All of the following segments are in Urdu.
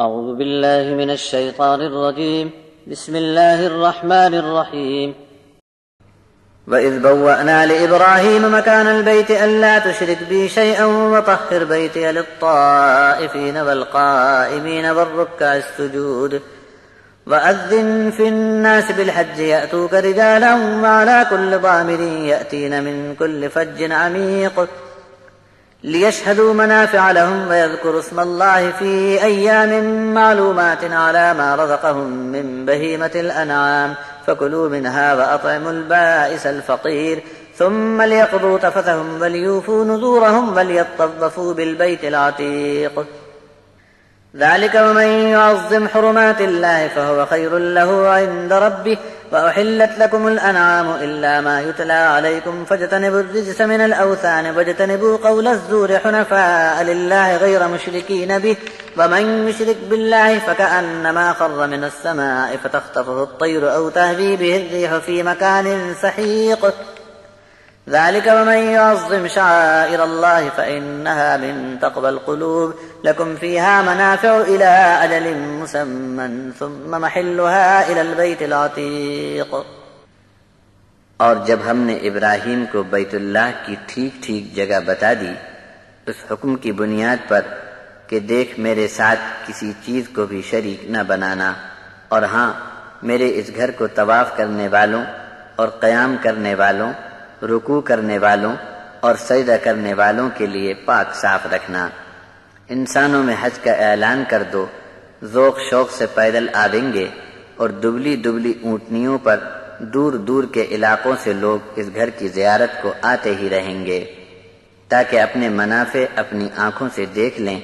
أعوذ بالله من الشيطان الرجيم. بسم الله الرحمن الرحيم. وإذ بوأنا لإبراهيم مكان البيت ألا تشرك بي شيئا وطهر بيتي للطائفين والقائمين والركع السجود وأذن في الناس بالحج يأتوك رجالا وعلى كل ضامر يأتين من كل فج عميق ليشهدوا منافع لهم ويذكروا اسم الله في أيام معلومات على ما رزقهم من بهيمة الأنعام فكلوا منها وأطعموا البائس الفقير ثم ليقضوا تفثهم وليوفوا نذورهم وليطوفوا بالبيت العتيق ذلك ومن يعظم حرمات الله فهو خير له عند ربه وأحلت لكم الأنعام إلا ما يتلى عليكم فاجتنبوا الرجس من الأوثان واجتنبوا قول الزور حنفاء لله غير مشركين به ومن يشرك بالله فكأنما خر من السماء فتخطفه الطير أو تهوي به الريح في مكان سحيق ذلك ومن يعظم شعائر الله فإنها من تقوى القلوب لكم فيها منافع إلى أجل مسمى ثم محلها إلى البيت العتيق. اور جب ہم نے ابراہیم کو بیت اللہ کی ٹھیک ٹھیک جگہ بتا دی اس حکم کی بنیاد پر کہ دیکھ میرے ساتھ کسی چیز کو بھی شریک نہ بنانا، اور ہاں میرے اس گھر کو طواف کرنے والوں اور قیام کرنے والوں، رکوع کرنے والوں اور سجدہ کرنے والوں کے لیے پاک صاف رکھنا. انسانوں میں حج کا اعلان کر دو، ذوق شوق سے پیدل آئیں گے اور دبلی دبلی اونٹنیوں پر دور دور کے علاقوں سے لوگ اس گھر کی زیارت کو آتے ہی رہیں گے تاکہ اپنے منافع اپنی آنکھوں سے دیکھ لیں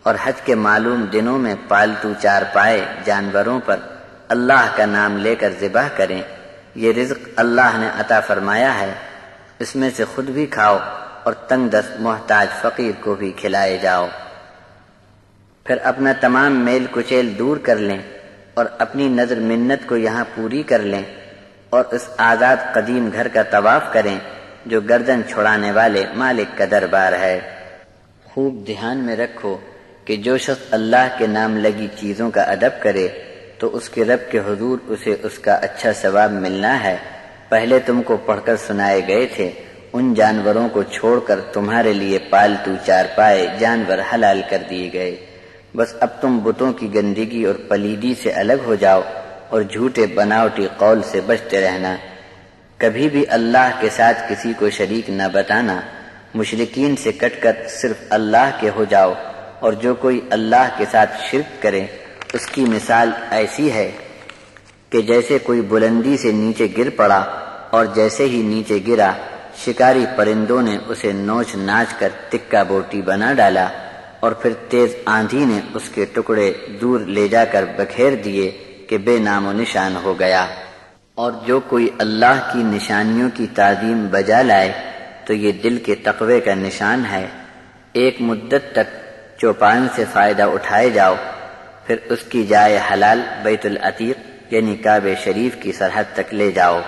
اور حج کے معلوم دنوں میں پالتو چار پائے جانوروں پر اللہ کا نام لے کر ذبح کریں. یہ رزق اللہ نے عطا فرمایا ہے، اس میں سے خود بھی کھاؤ اور تنگ دست محتاج فقیر کو بھی کھلائے جاؤ. پھر اپنا تمام میل کچیل دور کر لیں اور اپنی نظر منت کو یہاں پوری کر لیں اور اس آزاد قدیم گھر کا طواف کریں جو گردن چھڑانے والے مالک کا دربار ہے. خوب دھیان میں رکھو کہ جو شخص اللہ کے نام لگی چیزوں کا ادب کرے تو اس کے رب کے حضور اسے اس کا اچھا ثواب ملنا ہے. پہلے تم کو پڑھ کر سنائے گئے تھے ان جانوروں کو چھوڑ کر تمہارے لیے پالتو چار پائے جانور حلال کر دیے گئے. بس اب تم بتوں کی گندگی اور پلیدی سے الگ ہو جاؤ اور جھوٹے بناوٹی قول سے بچتے رہنا. کبھی بھی اللہ کے ساتھ کسی کو شریک نہ بتانا. مشرکین سے کٹ کر صرف اللہ کے ہو جاؤ، اور جو کوئی اللہ کے ساتھ شرک کرے اس کی مثال ایسی ہے کہ جیسے کوئی بلندی سے نیچے گر پڑا اور جیسے ہی نیچے گرا شکاری پرندوں نے اسے نوچ ناچ کر تکا بوٹی بنا ڈالا اور پھر تیز آندھی نے اس کے ٹکڑے دور لے جا کر بکھیر دیے کہ بے نام و نشان ہو گیا. اور جو کوئی اللہ کی نشانیوں کی تعظیم بجا لائے تو یہ دل کے تقوی کا نشان ہے. ایک مدت تک چوپان سے فائدہ اٹھائے جاؤ، پھر اس کی جائے حلال بیت العتیق یعنی کعبہ شریف کی سرحد تک لے جاؤ.